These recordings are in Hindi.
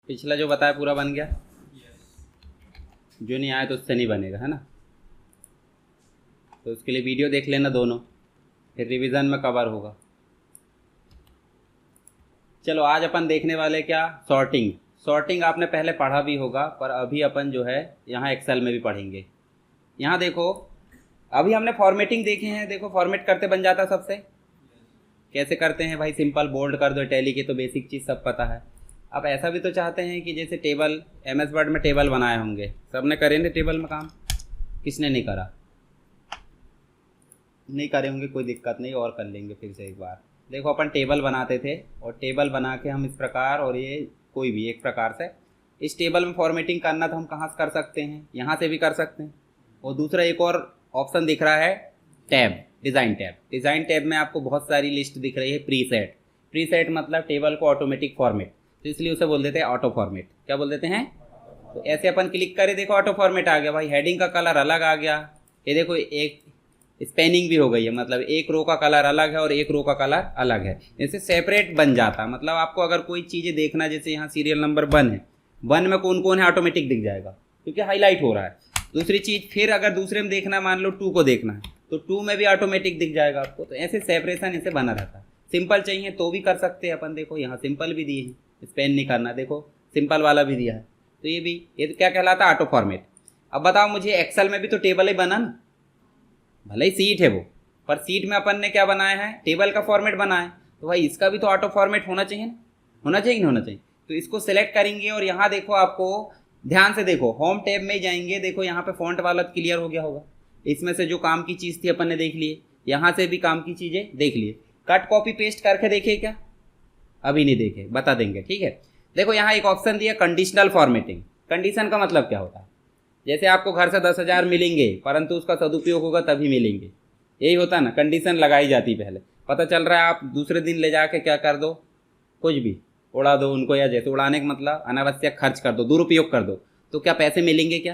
पिछला जो बताया पूरा बन गया? जो नहीं आया तो उससे नहीं बनेगा, है ना। तो उसके लिए वीडियो देख लेना दोनों, फिर रिवीजन में कवर होगा। चलो आज अपन देखने वाले क्या, सॉर्टिंग। सॉर्टिंग आपने पहले पढ़ा भी होगा, पर अभी अपन जो है यहाँ एक्सेल में भी पढ़ेंगे। यहाँ देखो, अभी हमने फॉर्मेटिंग देखे हैं। देखो फॉर्मेट करते बन जाता सबसे। कैसे करते हैं भाई? सिंपल बोल्ड कर दो, टैली के तो बेसिक चीज़ सब पता है। अब ऐसा भी तो चाहते हैं कि जैसे टेबल, एमएस वर्ड में टेबल बनाए होंगे, सबने करे ना टेबल में काम? किसने नहीं करा? नहीं करे होंगे, कोई दिक्कत नहीं, और कर लेंगे फिर से एक बार। देखो अपन टेबल बनाते थे, और टेबल बना के हम इस प्रकार, और ये कोई भी एक प्रकार से इस टेबल में फॉर्मेटिंग करना तो हम कहाँ से कर सकते हैं? यहाँ से भी कर सकते हैं। और दूसरा एक और ऑप्शन दिख रहा है, tab, design tab. Design tab में आपको बहुत सारी लिस्ट दिख रही है, प्रीसेट। प्रीसेट मतलब टेबल को ऑटोमेटिक फॉर्मेट, तो इसलिए उसे बोल देते हैं ऑटो फॉर्मेट। क्या बोल देते हैं? तो ऐसे अपन क्लिक करें, देखो ऑटो फॉर्मेट आ गया भाई। हेडिंग का कलर अलग आ गया, ये देखो एक स्पेनिंग भी हो गई है, मतलब एक रो का कलर अलग है और एक रो का कलर अलग है। इससे सेपरेट बन जाता, मतलब आपको अगर कोई चीज़ें देखना, जैसे यहाँ सीरियल नंबर 1 है, 1 में कौन कौन है ऑटोमेटिक दिख जाएगा क्योंकि हाईलाइट हो रहा है। दूसरी चीज़ फिर अगर दूसरे में देखना, मान लो 2 को देखना है तो 2 में भी ऑटोमेटिक दिख जाएगा आपको। तो ऐसे सेपरेशन इसे बना रहता है। सिंपल चाहिए तो भी कर सकते हैं अपन। देखो यहाँ सिंपल भी दिए हैं, स्पेन नहीं करना, देखो सिंपल वाला भी दिया है। तो ये भी, ये क्या कहलाता है? Auto format. अब बताओ मुझे, एक्सेल में भी तो टेबल ही बना ना, भले ही सीट है वो, पर सीट में अपन ने क्या बनाया है? टेबल का फॉर्मेट बनाया है। तो भाई इसका भी तो ऑटो फॉर्मेट होना चाहिए ना, होना चाहिए नहीं होना चाहिए? तो इसको सेलेक्ट करेंगे और यहाँ देखो, आपको ध्यान से देखो, होम टैब में जाएंगे। देखो यहाँ पे फॉन्ट वाला क्लियर हो गया होगा। इसमें से जो काम की चीज़ थी अपन ने देख लिए, यहाँ से भी काम की चीज़ें देख लिए। कट कॉपी पेस्ट करके देखे क्या? अभी नहीं देखे, बता देंगे, ठीक है। देखो यहाँ एक ऑप्शन दिया, कंडीशनल फॉर्मेटिंग। कंडीशन का मतलब क्या होता है? जैसे आपको घर से 10,000 मिलेंगे, परंतु उसका सदुपयोग होगा तभी मिलेंगे, यही होता है ना। कंडीशन लगाई जाती पहले, पता चल रहा है आप दूसरे दिन ले जाके क्या कर दो, कुछ भी उड़ा दो उनको, या जैसे उड़ाने का मतलब अनावश्यक खर्च कर दो, दुरुपयोग कर दो, तो क्या पैसे मिलेंगे क्या?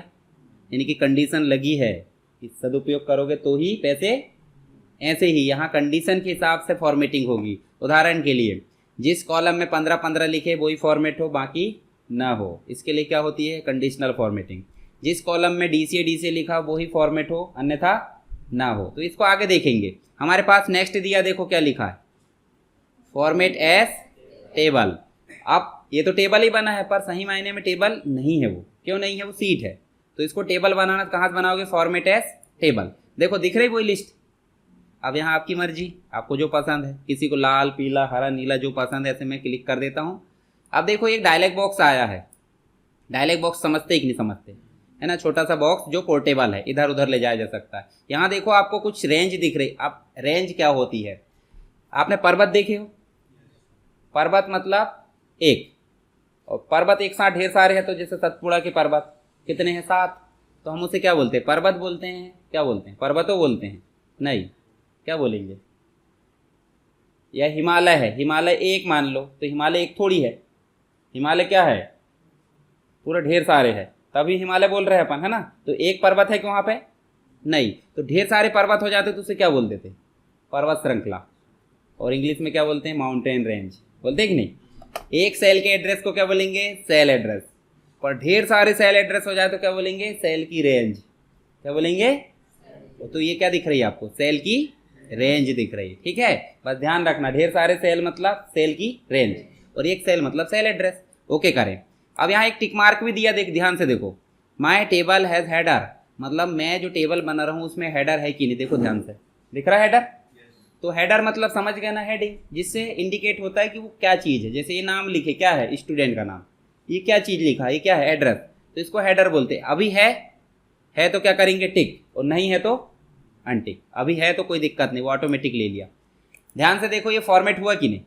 यानी कि कंडीशन लगी है कि सदुपयोग करोगे तो ही पैसे। ऐसे ही यहाँ कंडीशन के हिसाब से फॉर्मेटिंग होगी। उदाहरण के लिए, जिस कॉलम में 15-15 लिखे वही फॉर्मेट हो, बाकी ना हो, इसके लिए क्या होती है? Conditional formatting. जिस कॉलम में डीसीए लिखा वही फॉर्मेट हो, अन्यथा ना हो। तो इसको आगे देखेंगे। हमारे पास नेक्स्ट दिया, देखो क्या लिखा है, फॉर्मेट एज टेबल। अब ये तो टेबल ही बना है, पर सही मायने में टेबल नहीं है वो। क्यों नहीं है? वो सीट है। तो इसको टेबल बनाना कहाँ से बनाओगे? Format as table. देखो दिख रही वही लिस्ट। अब यहाँ आपकी मर्जी, आपको जो पसंद है, किसी को लाल, पीला, हरा, नीला जो पसंद है, ऐसे मैं क्लिक कर देता हूँ। अब देखो एक डायलॉग बॉक्स आया है। डायलॉग बॉक्स समझते कि नहीं समझते? है ना, छोटा सा बॉक्स जो पोर्टेबल है, इधर उधर ले जाया जा सकता है। यहाँ देखो आपको कुछ रेंज दिख रही। अब रेंज क्या होती है? आपने पर्वत देखे हो? पर्वत मतलब एक, और पर्वत एक साथ ढेर सारे हैं। तो जैसे सतपुड़ा के पर्वत कितने हैं? 7। तो हम उसे क्या बोलते हैं? पर्वत बोलते हैं। क्या बोलते हैं? पर्वतों बोलते हैं? नहीं, क्या बोलेंगे? यह हिमालय है, हिमालय एक मान लो, तो हिमालय एक थोड़ी है। हिमालय क्या है? पूरा ढेर सारे है, तभी हिमालय बोल रहे हैं अपन, है ना। तो एक पर्वत है कि वहाँ पे? नहीं। तो ढेर सारे पर्वत हो जाते तो उसे क्या बोलते थे? पर्वत श्रृंखला। और इंग्लिश में क्या बोलते हैं? माउंटेन रेंज बोलते हैं कि नहीं। एक सेल के एड्रेस को क्या बोलेंगे? Cell address. पर ढेर सारे सेल एड्रेस हो जाए तो क्या बोलेंगे? सेल की रेंज। क्या बोलेंगे? तो ये क्या दिख रही है आपको? सेल की रेंज दिख रही है, ठीक है। बस ध्यान रखना, ढेर सारे सेल मतलब सेल की रेंज, और एक सेल मतलब सेल एड्रेस। ओके करें। अब यहाँ एक टिक मार्क भी दिया, देख ध्यान से देखो, माई टेबल हैज़ हेडर, मतलब मैं जो टेबल बना रहा हूँ उसमें हेडर है कि नहीं। देखो ध्यान से, दिख रहा है हेडर? तो हेडर मतलब समझ गए ना, हेडिंग, जिससे इंडिकेट होता है कि वो क्या चीज़ है। जैसे ये नाम लिखे, क्या है? स्टूडेंट का नाम। ये क्या चीज़ लिखा है? ये क्या है? एड्रेस। तो इसको हेडर बोलते हैं। अभी है तो क्या करेंगे? टिक, और नहीं है तो अनटिक। अभी है तो कोई दिक्कत नहीं, वो ऑटोमेटिक ले लिया। ध्यान से देखो, ये फॉर्मेट हुआ कि नहीं?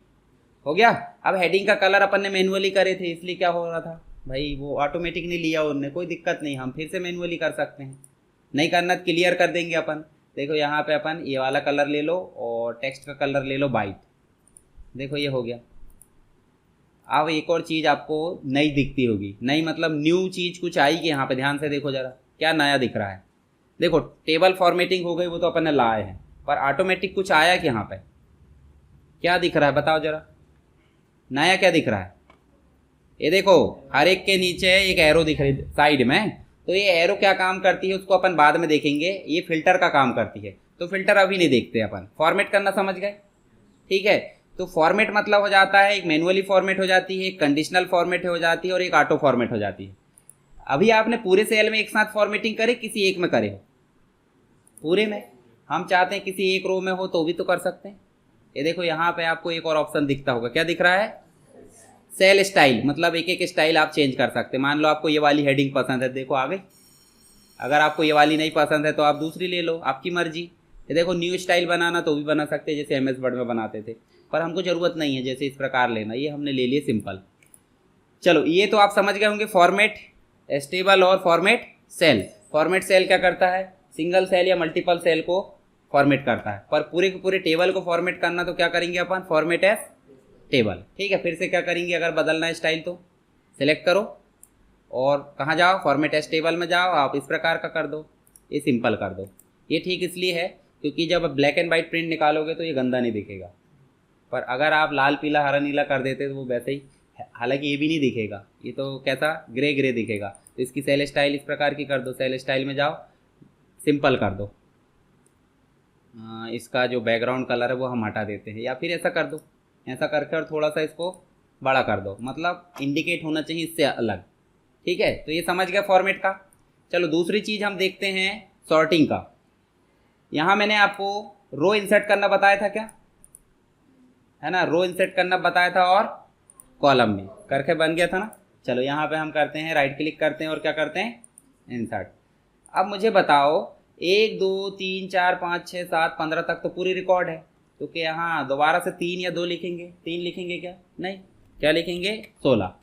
हो गया। अब हेडिंग का कलर अपन ने मैनुअली करे थे, इसलिए क्या हो रहा था भाई? वो ऑटोमेटिक नहीं लिया उन्होंने, कोई दिक्कत नहीं, हम फिर से मैनुअली कर सकते हैं। नहीं करना तो क्लियर कर देंगे अपन। देखो यहाँ पे अपन ये वाला कलर ले लो, और टेक्स्ट का कलर ले लो वाइट। देखो ये हो गया। अब एक और चीज़ आपको नई दिखती होगी, नई मतलब न्यू चीज़ कुछ आई कि यहाँ पे? ध्यान से देखो जरा, क्या नया दिख रहा है? देखो टेबल फॉर्मेटिंग हो गई, वो तो अपन ने लाए हैं, पर ऑटोमेटिक कुछ आया कि यहाँ पे? क्या दिख रहा है बताओ जरा, नया क्या दिख रहा है? ये देखो हर एक के नीचे एक एरो दिख रही साइड में, तो ये एरो क्या काम करती है उसको अपन बाद में देखेंगे। ये फिल्टर का काम करती है, तो फिल्टर अभी नहीं देखते अपन। फॉर्मेट करना समझ गए, ठीक है। तो फॉर्मेट मतलब हो जाता है एक मैनुअली फॉर्मेट हो जाती है, एक कंडीशनल फॉर्मेट हो जाती है और एक ऑटो फॉर्मेट हो जाती है। अभी आपने पूरे सेल में एक साथ फॉर्मेटिंग करे, किसी एक में करे हो? पूरे में। हम चाहते हैं किसी एक रो में हो तो भी तो कर सकते हैं। ये देखो यहाँ पे आपको एक और ऑप्शन दिखता होगा, क्या दिख रहा है? सेल स्टाइल, मतलब एक एक स्टाइल आप चेंज कर सकते हैं। मान लो आपको ये वाली हेडिंग पसंद है, देखो आ गई। अगर आपको ये वाली नहीं पसंद है तो आप दूसरी ले लो, आपकी मर्जी। ये देखो न्यू स्टाइल बनाना तो भी बना सकते हैं, जैसे MS वर्ड में बनाते थे, पर हमको ज़रूरत नहीं है जैसे इस प्रकार लेना, ये हमने ले लिए सिंपल। चलो ये तो आप समझ गए होंगे फॉर्मेट स्टेबल और फॉर्मेट सेल। फॉर्मेट सेल क्या करता है? सिंगल सेल या मल्टीपल सेल को फॉर्मेट करता है, पर पूरे के पूरे टेबल को फॉर्मेट करना तो क्या करेंगे अपन? Format as table. ठीक है, फिर से क्या करेंगे? अगर बदलना है स्टाइल तो सेलेक्ट करो और कहाँ जाओ? फॉर्मेट एज टेबल में जाओ, आप इस प्रकार का कर दो, ये सिंपल कर दो। ये ठीक इसलिए है क्योंकि जब ब्लैक एंड वाइट प्रिंट निकालोगे तो ये गंदा नहीं दिखेगा, पर अगर आप लाल पीला हरा नीला कर देते तो वो वैसे ही, हालांकि ये भी नहीं दिखेगा, ये तो कैसा ग्रे ग्रे दिखेगा। तो इसकी सेल स्टाइल इस प्रकार की कर दो, सेल स्टाइल में जाओ, सिंपल कर दो। इसका जो बैकग्राउंड कलर है वो हम हटा देते हैं, या फिर ऐसा कर दो, ऐसा करके और थोड़ा सा इसको बड़ा कर दो, मतलब इंडिकेट होना चाहिए इससे अलग। ठीक है, तो ये समझ गया फॉर्मेट का। चलो दूसरी चीज़ हम देखते हैं सॉर्टिंग का। यहाँ मैंने आपको रो इंसर्ट करना बताया था, क्या है ना? रो इंसर्ट करना बताया था और कॉलम में करके बन गया था ना। चलो यहाँ पे हम करते हैं, राइट क्लिक करते हैं और क्या करते हैं? इंसर्ट। अब मुझे बताओ 1 2 3 4 5 6 7 15 तक तो पूरी रिकॉर्ड है, तो क्या यहाँ दोबारा से 3 या 2 लिखेंगे? 3 लिखेंगे क्या? नहीं, क्या लिखेंगे? 16।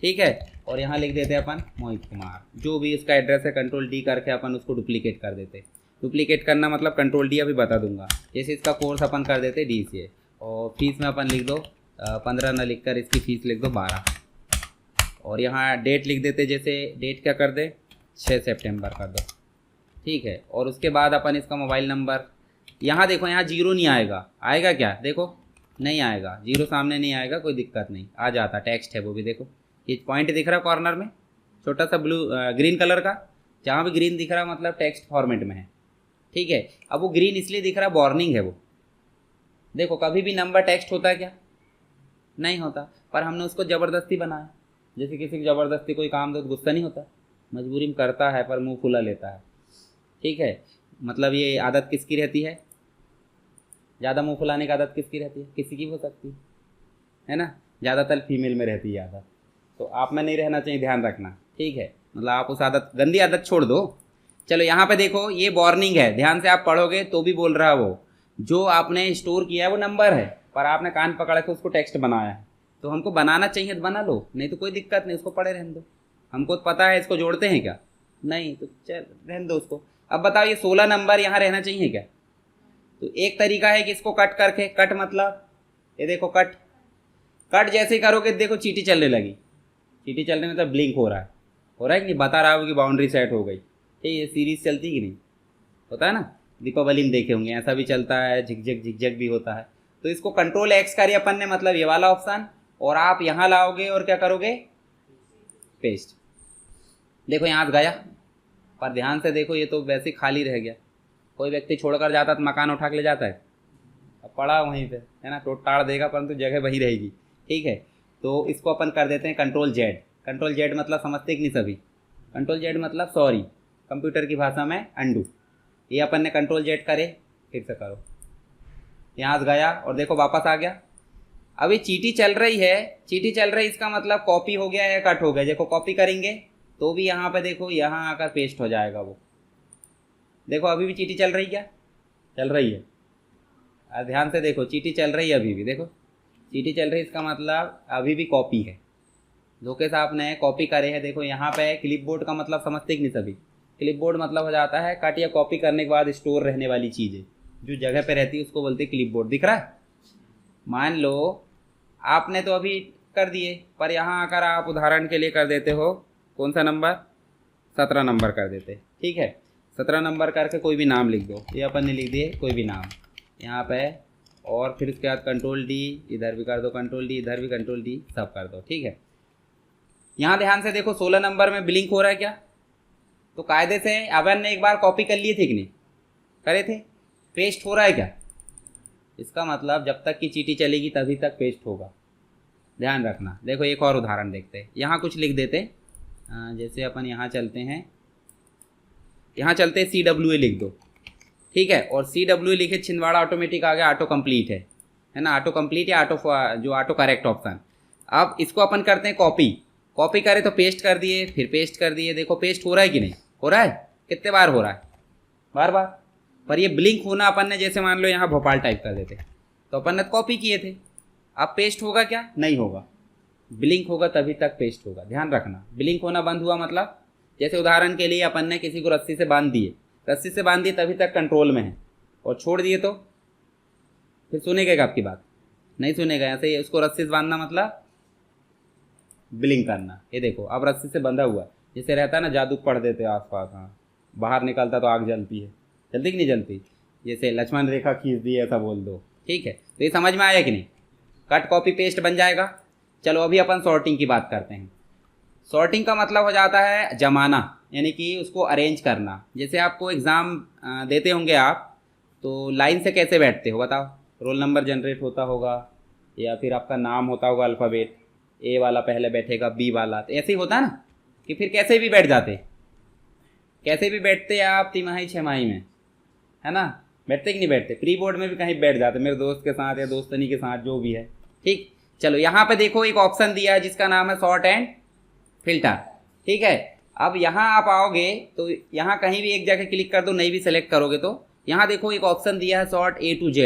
ठीक है, और यहाँ लिख देते हैं अपन मोहित कुमार, जो भी इसका एड्रेस है कंट्रोल D करके अपन उसको डुप्लीकेट कर देते। डुप्लीकेट करना मतलब कंट्रोल D अभी बता दूंगा। जैसे इसका कोर्स अपन कर देते DCA, और फीस में अपन लिख दो 15 ना लिख कर इसकी फ़ीस लिख दो 12, और यहाँ डेट लिख देते, जैसे डेट क्या कर दे 6 सितंबर कर दो। ठीक है, और उसके बाद अपन इसका मोबाइल नंबर, यहाँ देखो यहाँ 0 नहीं आएगा, आएगा क्या? देखो नहीं आएगा, 0 सामने नहीं आएगा, कोई दिक्कत नहीं, आ जाता, टेक्स्ट है वो भी। देखो ये पॉइंट दिख रहा है कॉर्नर में छोटा सा ब्लू ग्रीन कलर का, जहाँ भी ग्रीन दिख रहा है मतलब टेक्स्ट फॉर्मेट में है। ठीक है, अब वो ग्रीन इसलिए दिख रहा है, वार्निंग है वो। देखो कभी भी नंबर टेक्स्ट होता है क्या? नहीं होता, पर हमने उसको ज़बरदस्ती बनाया। जैसे किसी की ज़बरदस्ती कोई काम दो तो गुस्सा नहीं होता, मजबूरी में करता है पर मुंह फुला लेता है। ठीक है, मतलब ये आदत किसकी रहती है? ज़्यादा मुंह फुलाने की आदत किसकी रहती है? किसी की हो सकती है ना, ज़्यादातर फीमेल में रहती है आदत, तो आप में नहीं रहना चाहिए, ध्यान रखना। ठीक है, मतलब आप उस आदत, गंदी आदत छोड़ दो। चलो यहाँ पे देखो ये वार्निंग है, ध्यान से आप पढ़ोगे तो भी बोल रहा है वो, जो आपने स्टोर किया है वो नंबर है, पर आपने कान पकड़ के उसको टेक्स्ट बनाया है। तो हमको बनाना चाहिए तो बना लो, नहीं तो कोई दिक्कत नहीं, उसको पढ़े रहने दो। हमको तो पता है इसको जोड़ते हैं क्या, नहीं तो चल रहने दो उसको। अब बताओ ये 16 नंबर यहाँ रहना चाहिए क्या? तो एक तरीका है कि इसको कट करके, कट मतलब ये देखो कट, कट जैसे ही करोगे देखो चीटी चलने लगी। चीटी चलने में मतलब ब्लिंक हो रहा है कि नहीं, बता रहा हो कि बाउंड्री सेट हो गई। ठीक, ये सीरीज चलती कि नहीं, होता है ना, दीपावली में देखे होंगे, ऐसा भी चलता है, झिकझक झिकझक भी होता है। तो इसको कंट्रोल X करिए अपन ने, मतलब ये वाला ऑप्शन, और आप यहाँ लाओगे और क्या करोगे? पेस्ट। देखो यहाँ से गया, पर ध्यान से देखो ये तो वैसे खाली रह गया। कोई व्यक्ति छोड़कर जाता तो मकान उठा के ले जाता है, अब पड़ा वहीं पे है ना, टोट टाड़ देगा परंतु जगह वही रहेगी। ठीक है, तो इसको अपन कर देते हैं कंट्रोल Z। कंट्रोल Z मतलब समझते कि नहीं सभी? कंट्रोल Z मतलब सॉरी, कंप्यूटर की भाषा में अंडू। ये अपन ने कंट्रोल Z करे, फिर से करो, यहाँ से गया और देखो वापस आ गया। अभी चीटी चल रही है, चीटी चल रही, इसका मतलब कॉपी हो गया या कट हो गया। देखो कॉपी करेंगे तो भी यहाँ पे देखो, यहाँ आकर पेस्ट हो जाएगा वो। देखो अभी भी चीटी चल रही, क्या चल रही है? ध्यान से देखो चीटी चल रही है अभी भी, देखो चीटी चल रही है, इसका मतलब अभी भी कॉपी है। धोखे से आपने कॉपी करे हैं। देखो यहाँ पे क्लिपबोर्ड का मतलब समझते कि नहीं सभी? क्लिपबोर्ड मतलब हो जाता है कट या कॉपी करने के बाद स्टोर रहने वाली चीज़ें, जो जगह पे रहती है उसको बोलते हैं क्लिपबोर्ड। दिख रहा है? मान लो आपने तो अभी कर दिए, पर यहाँ आकर आप उदाहरण के लिए कर देते हो, कौन सा नंबर? 17 नंबर कर देते। ठीक है, 17 नंबर करके कोई भी नाम लिख दो, ये अपन ने लिख दिए कोई भी नाम यहाँ पे, और फिर उसके बाद कंट्रोल D, इधर भी कर दो कंट्रोल D, इधर भी कंट्रोल D, सब कर दो। ठीक है, यहाँ ध्यान से देखो 16 नंबर में ब्लिंक हो रहा है क्या? तो कायदे से अपन ने एक बार कॉपी कर लिए थे कि नहीं करे थे? पेस्ट हो रहा है क्या? इसका मतलब जब तक की चीटी चलेगी तभी तक पेस्ट होगा, ध्यान रखना। देखो एक और उदाहरण देखते हैं, यहाँ कुछ लिख देते, जैसे अपन यहाँ चलते हैं, यहाँ चलते हैं CWA लिख दो, ठीक है। और CWA लिखे छिंदवाड़ा ऑटोमेटिक आ गया, ऑटो कंप्लीट है ना, ऑटो कंप्लीट या जो ऑटो करेक्ट ऑप्शन। अब इसको अपन करते हैं कॉपी करें तो पेस्ट कर दिए, फिर पेस्ट कर दिए, देखो पेस्ट हो रहा है कि नहीं हो रहा है? कितने बार हो रहा है? बार बार। पर ये ब्लिंक होना अपन ने जैसे मान लो यहाँ भोपाल टाइप कर देते तो अपन ने कॉपी किए थे, अब पेस्ट होगा क्या? नहीं होगा। ब्लिंक होगा तभी तक पेस्ट होगा, ध्यान रखना। ब्लिंक होना बंद हुआ मतलब जैसे उदाहरण के लिए अपन ने किसी को रस्सी से बांध दिए, तभी तक कंट्रोल में है, और छोड़ दिए तो फिर सुनेगा आपकी बात? नहीं सुनेगा। ऐसे उसको रस्सी से बांधना मतलब ब्लिंक करना। ये देखो अब रस्सी से बंधा हुआ, जैसे रहता है ना जादू पढ़ देते आसपास, हाँ बाहर निकलता तो आग जलती है, जल्दी कि नहीं जलती? जैसे लक्ष्मण रेखा खींच दी ऐसा बोल दो, ठीक है। तो ये समझ में आया कि नहीं? कट कॉपी पेस्ट बन जाएगा। चलो अभी अपन सॉर्टिंग की बात करते हैं। सॉर्टिंग का मतलब हो जाता है जमाना, यानी कि उसको अरेंज करना। जैसे आपको एग्ज़ाम देते होंगे आप, तो लाइन से कैसे बैठते हो बताओ? रोल नंबर जनरेट होता होगा, या फिर आपका नाम होता होगा अल्फ़ाबेट, ए वाला पहले बैठेगा, बी वाला, तो ऐसे ही होता है ना, कि फिर कैसे भी बैठ जाते, कैसे भी बैठते आप तिमाही छमाही में, है ना? बैठते कि नहीं बैठते? प्री बोर्ड में भी कहीं बैठ जाते, मेरे दोस्त के साथ या दोस्तनी के साथ, जो भी है, ठीक। चलो यहाँ पे देखो एक ऑप्शन दिया है जिसका नाम है सॉर्ट एंड फिल्टर, ठीक है। अब यहाँ आप आओगे तो यहाँ कहीं भी एक जगह क्लिक कर दो, नहीं भी सेलेक्ट करोगे तो यहाँ देखो एक ऑप्शन दिया है सॉर्ट A to Z,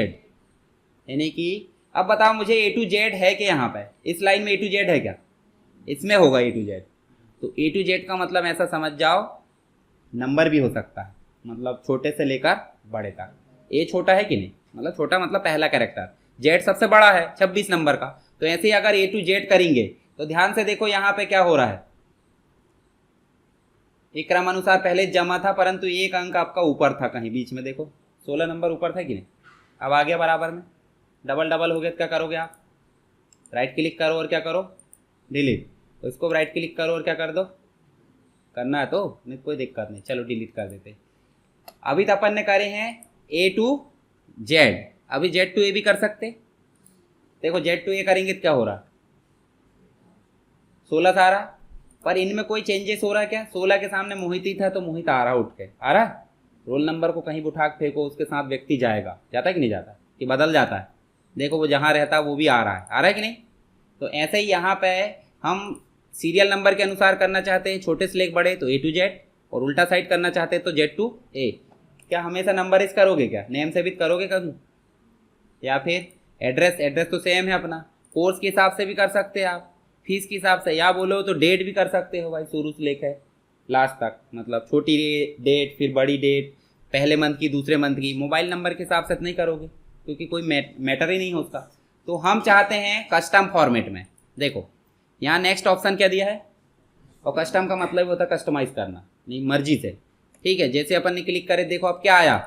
यानी कि अब बताओ मुझे A to Z है कि यहाँ पे इस लाइन में A to Z है क्या? इसमें होगा A to Z। तो A to Z का मतलब ऐसा समझ जाओ नंबर भी हो सकता है, मतलब छोटे से लेकर बड़े तक। A छोटा है कि नहीं, मतलब छोटा मतलब पहला कैरेक्टर, Z सबसे बड़ा है 26 नंबर का। तो ऐसे ही अगर A to Z करेंगे तो ध्यान से देखो यहाँ पे क्या हो रहा है, एक क्रम अनुसार पहले जमा था परंतु एक अंक आपका ऊपर था कहीं बीच में, देखो 16 नंबर ऊपर था कि नहीं, अब आ गया बराबर में, डबल डबल हो गया तो क्या करोगे आप? राइट क्लिक करो और क्या करो? डिलीट। तो इसको राइट क्लिक करो और क्या कर दो? करना है तो नहीं, कोई दिक्कत नहीं, चलो डिलीट कर देते। अभी तो अपन ने करे हैं A to Z, अभी Z to A भी कर सकते। देखो Z to A करेंगे तो क्या हो रहा, 16 आ रहा, पर इनमें कोई चेंजेस हो रहा है क्या? 16 के सामने मोहित ही था तो मोहित आ रहा, उठ के आ रहा। रोल नंबर को कहीं उठा के फेंको, उसके साथ व्यक्ति जाएगा, जाता है कि नहीं जाता, कि बदल जाता है? देखो वो जहाँ रहता है वो भी आ रहा है कि नहीं? तो ऐसे ही यहाँ पे हम सीरियल नंबर के अनुसार करना चाहते हैं, छोटे से लेकर बड़े तो A to Z, और उल्टा साइड करना चाहते हैं तो Z to A। क्या हमेशा नंबर इस करोगे क्या? नेम से भी करोगे कभी? या फिर एड्रेस तो सेम है अपना, कोर्स के हिसाब से भी कर सकते हैं आप, फीस के हिसाब से, या बोलो तो डेट भी कर सकते हो भाई, शुरू से लेकर लास्ट तक, मतलब छोटी डेट फिर बड़ी डेट, पहले मंथ की दूसरे मंथ की। मोबाइल नंबर के हिसाब से नहीं करोगे क्योंकि कोई मैटर ही नहीं हो उसका। तो हम चाहते हैं कस्टम फॉर्मेट में। देखो यहाँ नेक्स्ट ऑप्शन क्या दिया है, और कस्टम का मतलब होता है कस्टमाइज करना, नहीं मर्जी से, ठीक है। जैसे अपन ने क्लिक करे, देखो अब क्या आया,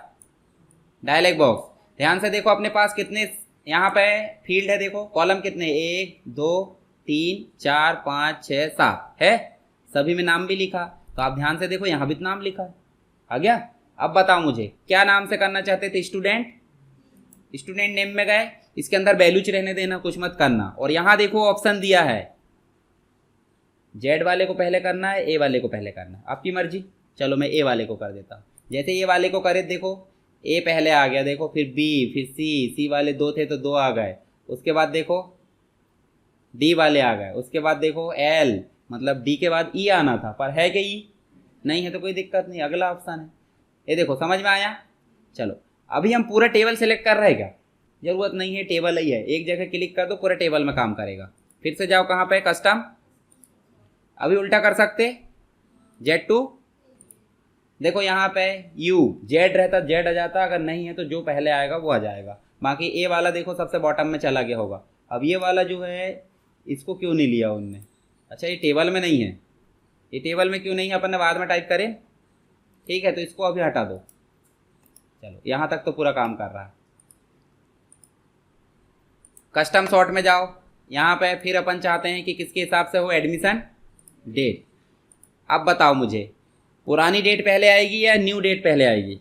डायलॉग बॉक्स। ध्यान से देखो अपने पास कितने यहाँ पे फील्ड है, देखो कॉलम कितने, 1 2 3 4 5 6 7 है, सभी में नाम भी लिखा। तो आप ध्यान से देखो यहाँ भी नाम लिखा है, आ गया। अब बताओ मुझे क्या नाम से करना चाहते थे? स्टूडेंट नेम में गए, इसके अंदर बैलूच रहने देना, कुछ मत करना। और यहाँ देखो ऑप्शन दिया है, Z वाले को पहले करना है, A वाले को पहले करना है, आपकी मर्जी। चलो मैं A वाले को कर देता हूँ। जैसे A वाले को करे, देखो A पहले आ गया, देखो फिर B, फिर C वाले 2 थे तो 2 आ गए, उसके बाद देखो D वाले आ गए, उसके बाद देखो L, मतलब D के बाद E आना था, पर है कि E नहीं है तो कोई दिक्कत नहीं, अगला ऑप्शन है। ये देखो समझ में आया? चलो अभी हम पूरा टेबल सेलेक्ट कर रहे हैं क्या? जरूरत नहीं है, टेबल ही है, एक जगह क्लिक कर दो पूरे टेबल में काम करेगा। फिर से जाओ कहाँ पे, कस्टम। अभी उल्टा कर सकते, Z to, देखो यहाँ पे U, Z रहता Z आ जाता, अगर नहीं है तो जो पहले आएगा वो आ जाएगा। बाकी A वाला देखो सबसे बॉटम में चला गया होगा। अब ये वाला जो है इसको क्यों नहीं लिया उनने? अच्छा ये टेबल में नहीं है, ये टेबल में क्यों नहीं है, अपन ने बाद में टाइप करें, ठीक है। तो इसको अभी हटा दो। चलो यहाँ तक तो पूरा काम कर रहा है। कस्टम सॉर्ट में जाओ, यहाँ पे फिर अपन चाहते हैं कि किसके हिसाब से हो, एडमिशन डेट। अब बताओ मुझे, पुरानी डेट पहले आएगी या न्यू डेट पहले आएगी?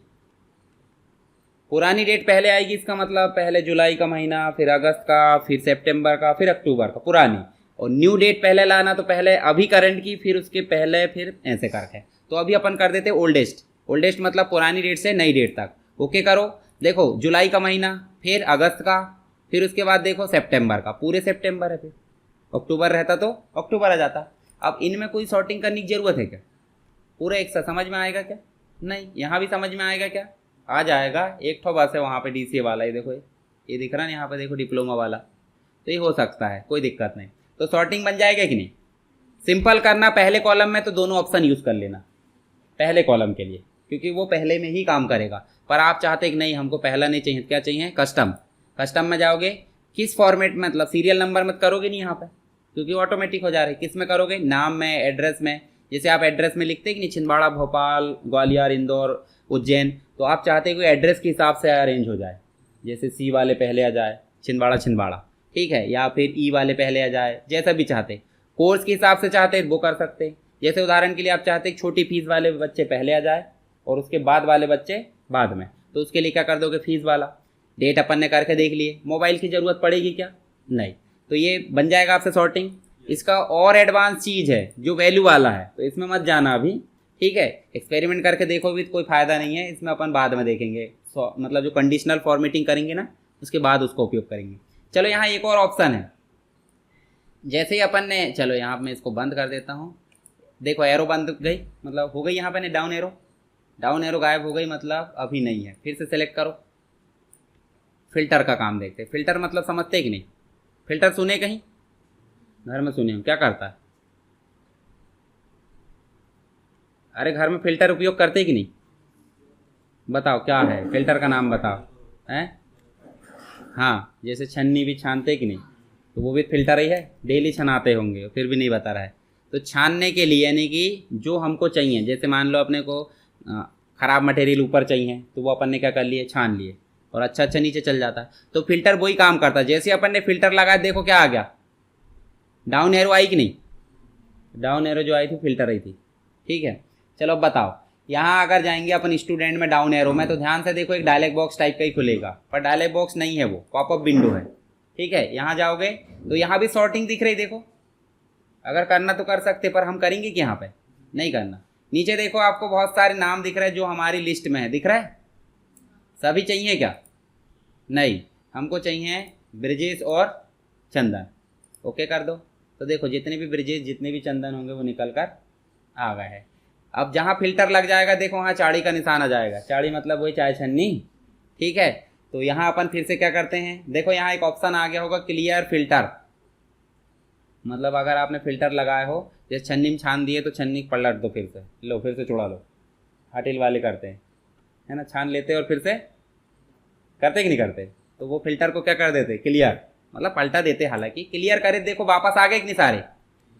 पुरानी डेट पहले आएगी, इसका मतलब पहले जुलाई का महीना, फिर अगस्त का, फिर सितंबर का, फिर अक्टूबर का, पुरानी। और न्यू डेट पहले लाना तो पहले अभी करंट की, फिर उसके पहले, फिर ऐसे करके। तो अभी अपन कर देते ओल्डेस्ट। ओल्डेस्ट मतलब पुरानी डेट से नई डेट तक। ओके करो। देखो जुलाई का महीना, फिर अगस्त का, फिर उसके बाद देखो सितंबर का, पूरे सितंबर है। फिर अक्टूबर रहता तो अक्टूबर आ जाता। अब इनमें कोई सॉर्टिंग करने की ज़रूरत है क्या? पूरा एक सा समझ में आएगा क्या? नहीं। यहाँ भी समझ में आएगा क्या? आ जाएगा। एक ठो बस है वहाँ पे DCA वाला, ये देखो, ये दिख रहा है यहाँ पे, देखो डिप्लोमा वाला। तो ये हो सकता है, कोई दिक्कत नहीं। तो सॉर्टिंग बन जाएगा कि नहीं? सिंपल करना, पहले कॉलम में तो दोनों ऑप्शन यूज़ कर लेना पहले कॉलम के लिए, क्योंकि वो पहले में ही काम करेगा। पर आप चाहते कि नहीं, हमको पहला नहीं चाहिए, क्या चाहिए? कस्टम। कस्टम में जाओगे, किस फॉर्मेट में, मतलब सीरियल नंबर मत करोगे नहीं यहाँ पे, क्योंकि ऑटोमेटिक हो जा रहा है। किस में करोगे? नाम में, एड्रेस में। जैसे आप एड्रेस में लिखते कि नहीं, छिंदवाड़ा, भोपाल, ग्वालियर, इंदौर, उज्जैन, तो आप चाहते हैं कि एड्रेस के हिसाब से अरेंज हो जाए। जैसे C वाले पहले आ जाए, छिंदवाड़ा छिंदवाड़ा, ठीक है, या फिर E वाले पहले आ जाए, जैसा भी चाहते। कोर्स के हिसाब से चाहते वो कर सकते। जैसे उदाहरण के लिए आप चाहते छोटी फीस वाले बच्चे पहले आ जाए और उसके बाद वाले बच्चे बाद में, तो उसके लिए क्या कर दोगे? फीस वाला। डेट अपन ने करके देख लिए। मोबाइल की ज़रूरत पड़ेगी क्या? नहीं। तो ये बन जाएगा आपसे सॉर्टिंग। इसका और एडवांस चीज़ है जो वैल्यू वाला है, तो इसमें मत जाना अभी, ठीक है। एक्सपेरिमेंट करके देखो भी तो कोई फ़ायदा नहीं है, इसमें अपन बाद में देखेंगे। मतलब जो कंडीशनल फॉर्मेटिंग करेंगे ना, उसके बाद उसका उपयोग करेंगे। चलो यहाँ एक और ऑप्शन है। जैसे ही अपन ने, चलो यहाँ मैं इसको बंद कर देता हूँ। देखो एरो बंद गई, मतलब हो गई यहाँ पे डाउन एरो। डाउन एरो गायब हो गई, मतलब अभी नहीं है। फिर से सेलेक्ट करो। फिल्टर का काम देखते। फिल्टर मतलब समझते कि नहीं? फिल्टर सुने कहीं घर में? सुने हम, क्या करता है? अरे घर में फिल्टर उपयोग करते कि नहीं? बताओ क्या है फिल्टर का नाम, बताओ। हैं? हाँ, जैसे छन्नी भी छानते कि नहीं, तो वो भी फिल्टर ही है। डेली छनाते होंगे, फिर भी नहीं बता रहा है। तो छानने के लिए, यानी कि जो हमको चाहिए, जैसे मान लो अपने को ख़राब मटेरियल ऊपर चाहिए, तो वो अपन ने क्या कर लिए? छान लिए, और अच्छा अच्छा नीचे चल जाता है। तो फिल्टर वही काम करता है। जैसे अपन ने फिल्टर लगाया, देखो क्या आ गया? डाउन एरो आई कि नहीं? डाउन एरो जो आई थी फिल्टर आई थी, ठीक है। चलो अब बताओ, यहाँ अगर जाएंगे अपन स्टूडेंट में डाउन एरो में, तो ध्यान से देखो एक डायलॉग बॉक्स टाइप का ही खुलेगा, पर डायलॉग बॉक्स नहीं है, वो पॉपअप विंडो है, ठीक है। यहाँ जाओगे तो यहाँ भी सॉर्टिंग दिख रही, देखो। अगर करना तो कर सकते, पर हम करेंगे कि यहाँ पे नहीं करना। नीचे देखो आपको बहुत सारे नाम दिख रहे हैं जो हमारी लिस्ट में है, दिख रहा है? सभी चाहिए क्या? नहीं, हमको चाहिए ब्रिजेश और चंदन। ओके कर दो। तो देखो जितने भी ब्रिजेश, जितने भी चंदन होंगे वो निकल कर आ गए हैं। अब जहाँ फिल्टर लग जाएगा, देखो वहाँ चाड़ी का निशान आ जाएगा। चाड़ी मतलब वही चाय छन्नी, ठीक है। तो यहाँ अपन फिर से क्या करते हैं, देखो यहाँ एक ऑप्शन आ गया होगा क्लियर फिल्टर। मतलब अगर आपने फिल्टर लगाए हो, जैसे छन्नी में छान दिए, तो छन्नी पलट दो, फिर से लो, फिर से चुड़ा लो। हटिल वाले करते हैं, है ना, छान लेते और फिर से करते कि नहीं करते। तो वो फिल्टर को क्या कर देते? क्लियर, मतलब पलटा देते। हालांकि क्लियर करे, देखो वापस आ गए इतने सारे।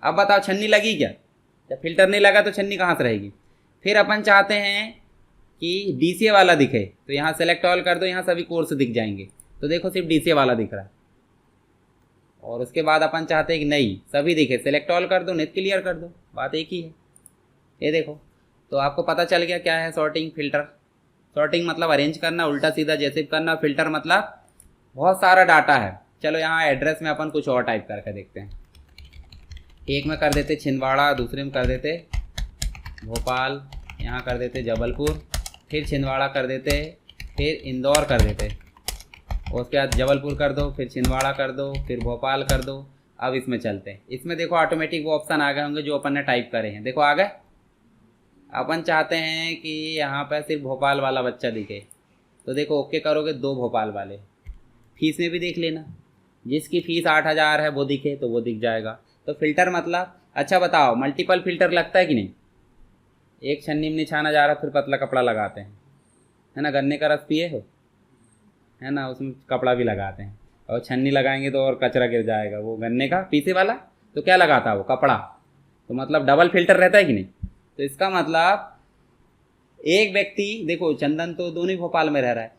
अब बताओ छन्नी लगी क्या? जब फिल्टर नहीं लगा तो छन्नी कहाँ से रहेगी? फिर अपन चाहते हैं कि DCA वाला दिखे, तो यहाँ सेलेक्ट ऑल कर दो, यहाँ सभी कोर्स दिख जाएंगे। तो देखो सिर्फ DCA वाला दिख रहा है। और उसके बाद अपन चाहते हैं कि नहीं सभी दिखे, सेलेक्ट ऑल कर दो, नेट क्लियर कर दो, बात एक ही है। ये देखो, तो आपको पता चल गया क्या है सॉर्टिंग, फिल्टर। सॉर्टिंग मतलब अरेंज करना, उल्टा सीधा जैसे करना। फिल्टर मतलब बहुत सारा डाटा है। चलो यहाँ एड्रेस में अपन कुछ और टाइप करके देखते हैं। एक में कर देते छिंदवाड़ा, दूसरे में कर देते भोपाल, यहाँ कर देते जबलपुर, फिर छिंदवाड़ा कर देते, फिर इंदौर कर देते, और उसके बाद जबलपुर कर दो, फिर छिंदवाड़ा कर दो, फिर भोपाल कर दो। अब इसमें चलते हैं। इसमें देखो ऑटोमेटिक वो ऑप्शन आ गए होंगे जो अपन ने टाइप करे हैं, देखो आ गए। अपन चाहते हैं कि यहाँ पर सिर्फ भोपाल वाला बच्चा दिखे, तो देखो ओके करोगे, 2 भोपाल वाले। फीस में भी देख लेना, जिसकी फ़ीस 8,000 है वो दिखे तो वो दिख जाएगा। तो फिल्टर मतलब, अच्छा बताओ मल्टीपल फिल्टर लगता है कि नहीं? एक छन्नी में नहीं छाना जा रहा, फिर पतला कपड़ा लगाते हैं, है ना। गन्ने का रस पिए हो, है ना, उसमें कपड़ा भी लगाते हैं। और छन्नी लगाएंगे तो और कचरा गिर जाएगा, वो गन्ने का पीसे वाला, तो क्या लगाता है वो? कपड़ा। तो मतलब डबल फिल्टर रहता है कि नहीं? तो इसका मतलब एक व्यक्ति, देखो चंदन तो दोनों ही भोपाल में रह रहा है,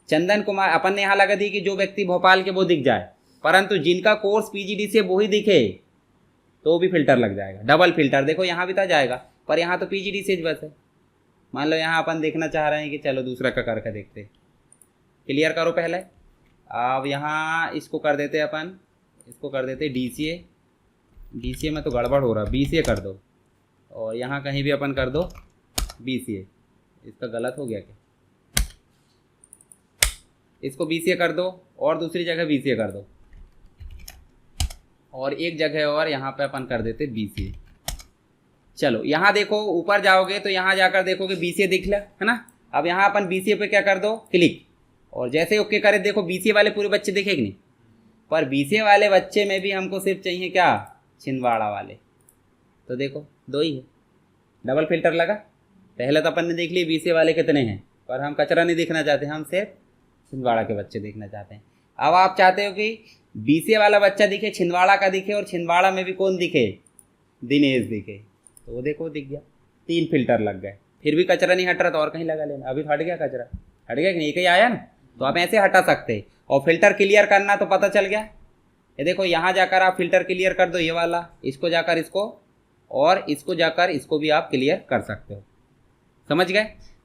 चंदन कुमार अपन ने यहाँ लगा दी कि जो व्यक्ति भोपाल के वो दिख जाए, परंतु जिनका कोर्स PGDCA वो ही दिखे, तो वो भी फिल्टर लग जाएगा। डबल फिल्टर देखो यहाँ भी तो जाएगा, पर यहाँ तो पीजीडी से बस है। मान लो यहाँ अपन देखना चाह रहे हैं कि चलो दूसरा का करके देखते, क्लियर करो पहले। अब यहाँ इसको कर देते अपन, इसको कर देते डीसीए। डीसीए में तो गड़बड़ हो रहा, बीसीए कर दो, और यहाँ कहीं भी अपन कर दो बीसीए। इसका गलत हो गया क्या? इसको बीसीए कर दो और दूसरी जगह बीसीए कर दो, और एक जगह और यहाँ पे अपन कर देते बीसीए। चलो यहाँ देखो ऊपर जाओगे तो यहाँ जाकर देखोगे बीसीए दिख लिया है ना। अब यहाँ अपन बीसीए पे क्या कर दो, क्लिक, और जैसे ओके करे देखो बीसीए वाले पूरे बच्चे दिखेंगे नहीं, पर बीसीए वाले बच्चे में भी हमको सिर्फ चाहिए क्या, छिंदवाड़ा वाले। तो देखो दो ही है, डबल फिल्टर लगा। पहले तो अपन ने देख लिए बीसीए वाले कितने हैं, पर हम कचरा नहीं देखना चाहते, हम सिर्फ छिंदवाड़ा के बच्चे देखना चाहते हैं। अब आप चाहते हो कि बीसीए वाला बच्चा दिखे, छिंदवाड़ा का दिखे, और छिंदवाड़ा में भी कौन दिखे, दिनेश दिखे। तो वो देखो दिख गया, 3 फिल्टर लग गए। फिर भी कचरा नहीं हट रहा तो और कहीं लगा लेना। अभी तो हट गया कचरा, हट गया कि नहीं, कहीं आया ना, तो आप ऐसे हटा सकते। और फिल्टर क्लियर करना तो पता चल गया। ये देखो यहाँ जाकर आप फिल्टर क्लियर कर दो, ये वाला, इसको जाकर इसको, और इसको जाकर इसको भी आप क्लियर कर सकते हो। समझ गए?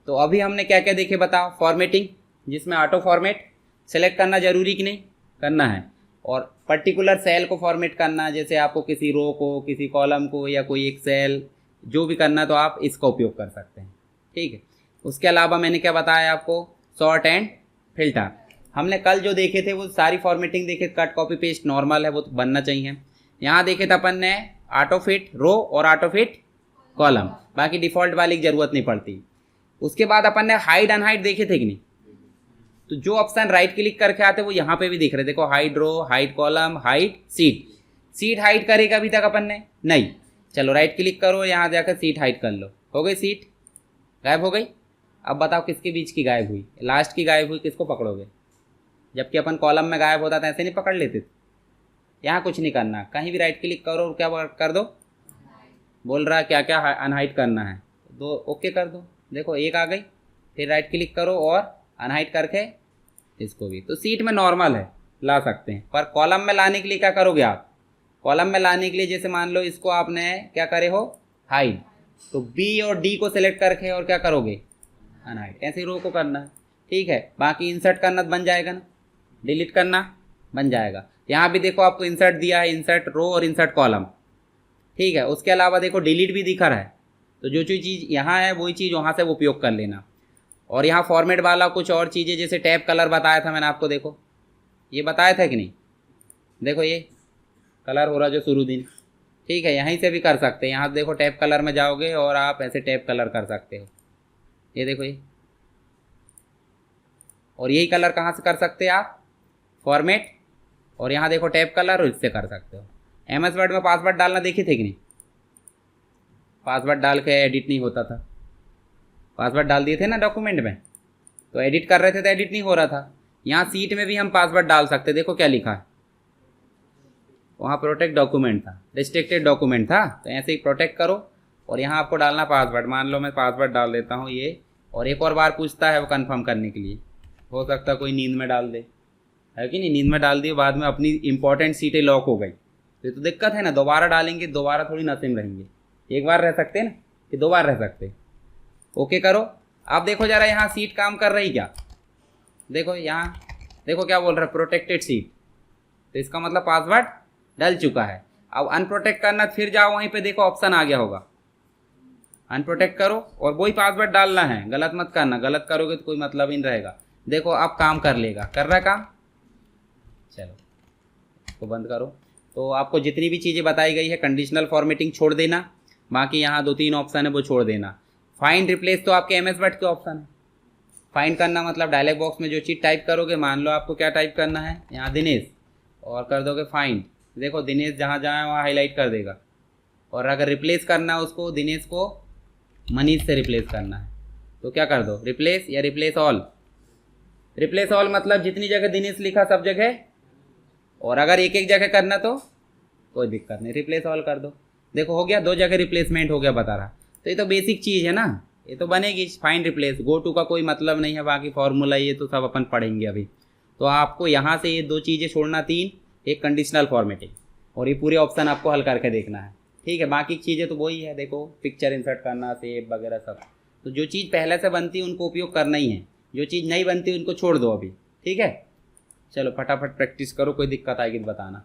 तो अभी हमने क्या क्या देखे बताओ। फॉर्मेटिंग, जिसमें ऑटो फॉर्मेट सेलेक्ट करना जरूरी कि नहीं, करना है, और पर्टिकुलर सेल को फॉर्मेट करना, जैसे आपको किसी रो को, किसी कॉलम को, या कोई एक सेल जो भी करना, तो आप इसका उपयोग कर सकते हैं। ठीक है। उसके अलावा मैंने क्या बताया आपको, सॉर्ट एंड फिल्टर। हमने कल जो देखे थे वो सारी फॉर्मेटिंग देखे, कट कॉपी पेस्ट नॉर्मल है वो तो बनना चाहिए। यहाँ देखे थे अपन ने ऑटो फिट रो और ऑटो फिट कॉलम, बाकी डिफ़ॉल्ट वाली की जरूरत नहीं पड़ती। उसके बाद अपन ने हाइड अनहाइड देखे थे कि नहीं, तो जो ऑप्शन राइट क्लिक करके आते वो यहाँ पे भी दिख रहे। देखो hide row, hide column, hide sheet. Sheet hide करेगा अभी तक अपन ने नहीं। चलो राइट क्लिक करो, यहाँ जाकर सीट हाइड कर लो, हो गई सीट, गायब हो गई। अब बताओ किसके बीच की गायब हुई, लास्ट की गायब हुई, किसको पकड़ोगे? जबकि अपन कॉलम में गायब होता था ऐसे नहीं पकड़ लेते थे। यहाँ कुछ नहीं करना, कहीं भी राइट क्लिक करो और क्या कर दो, बोल रहा है क्या क्या अनहाइड करना है, दो ओके कर दो। देखो एक आ गई, फिर राइट क्लिक करो और अनहाइड करके इसको भी। तो सीट में नॉर्मल है, ला सकते हैं, पर कॉलम में लाने के लिए क्या करोगे आप? कॉलम में लाने के लिए जैसे मान लो इसको आपने क्या करे हो, हाइड, तो बी और डी को सिलेक्ट करके और क्या करोगे, अनहाइड। ऐसे ही रो को करना है। ठीक है। बाकी इंसर्ट करना बन जाएगा ना, डिलीट करना बन जाएगा। यहाँ भी देखो आपको इंसर्ट दिया है, इंसर्ट रो और इंसर्ट कॉलम। ठीक है। उसके अलावा देखो डिलीट भी दिखा रहा है, तो जो जो चीज़ यहाँ है वही चीज़ वहाँ से वो उपयोग कर लेना। और यहाँ फॉर्मेट वाला कुछ और चीज़ें, जैसे टैब कलर बताया था मैंने आपको, देखो ये बताया था कि नहीं, देखो ये कलर हो रहा जो शुरू दिन। ठीक है। यहीं से भी कर सकते हैं, यहाँ देखो टैब कलर में जाओगे और आप ऐसे टैब कलर कर सकते हो। ये देखो ये, और यही कलर कहाँ से कर सकते हैं आप, फॉर्मेट, और यहाँ देखो टैब कलर, और इससे कर सकते हो। MS वर्ड में पासवर्ड डालना देखे थे कि नहीं, पासवर्ड डाल के एडिट नहीं होता था। पासवर्ड डाल दिए थे ना डॉक्यूमेंट में, तो एडिट कर रहे थे तो एडिट नहीं हो रहा था। यहाँ सीट में भी हम पासवर्ड डाल सकते, देखो क्या लिखा है, वहाँ प्रोटेक्ट डॉक्यूमेंट था, रिस्ट्रिक्टेड डॉक्यूमेंट था, तो ऐसे ही प्रोटेक्ट करो, और यहाँ आपको डालना पासवर्ड। मान लो मैं पासवर्ड डाल देता हूँ ये, और एक और बार पूछता है वो कंफर्म करने के लिए, हो सकता है कोई नींद में डाल दे, है कि नहीं, नींद में डाल दिए, बाद में अपनी इंपॉर्टेंट सीटें लॉक हो गई, तो दिक्कत है ना, दोबारा डालेंगे, दोबारा थोड़ी ना सिम रहेंगे। एक बार रह सकते हैं ना, कि 2 बार रह सकते। ओके करो। आप देखो जरा यहाँ सीट काम कर रही क्या, देखो यहाँ देखो क्या बोल रहा है, प्रोटेक्टेड सीट, तो इसका मतलब पासवर्ड डल चुका है। अब अनप्रोटेक्ट करना, फिर जाओ वहीं पे, देखो ऑप्शन आ गया होगा, अनप्रोटेक्ट करो और वही पासवर्ड डालना है, गलत मत करना, गलत करोगे तो कोई मतलब ही नहीं रहेगा। देखो अब काम कर लेगा, कर रहा है काम। चलो इसको बंद करो। तो आपको जितनी भी चीज़ें बताई गई है, कंडीशनल फॉर्मेटिंग छोड़ देना, बाकी यहाँ 2-3 ऑप्शन है वो छोड़ देना। फाइंड रिप्लेस तो आपके MS वर्ड के ऑप्शन है। फाइंड करना मतलब डायलॉग बॉक्स में जो चीज़ टाइप करोगे, मान लो आपको क्या टाइप करना है, यहाँ दिनेश, और कर दोगे फाइंड, देखो दिनेश जहाँ जहाँ है वहाँ हाईलाइट कर देगा। और अगर रिप्लेस करना है उसको, दिनेश को मनीष से रिप्लेस करना है, तो क्या कर दो, रिप्लेस या रिप्लेस ऑल। रिप्लेस ऑल मतलब जितनी जगह दिनेश लिखा सब जगह, और अगर एक एक जगह करना तो कोई दिक्कत नहीं, रिप्लेस ऑल कर दो। देखो हो गया, 2 जगह रिप्लेसमेंट हो गया बता रहा। तो ये तो बेसिक चीज़ है ना, ये तो बनेगी। फाइंड रिप्लेस, गो टू का कोई मतलब नहीं है, बाकी फॉर्मूला ये तो सब अपन पढ़ेंगे अभी। तो आपको यहाँ से ये 2 चीज़ें छोड़ना, 3, एक कंडीशनल फॉर्मेटिंग और ये पूरे ऑप्शन आपको हल करके देखना है, ठीक है। बाकी चीज़ें तो वही है, देखो पिक्चर इंसर्ट करना, सेव वगैरह सब। तो जो चीज़ पहले से बनती है उनको उपयोग करना ही है, जो चीज़ नहीं बनती उनको छोड़ दो अभी, ठीक है। चलो फटाफट प्रैक्टिस करो, कोई दिक्कत आएगी तो बताना।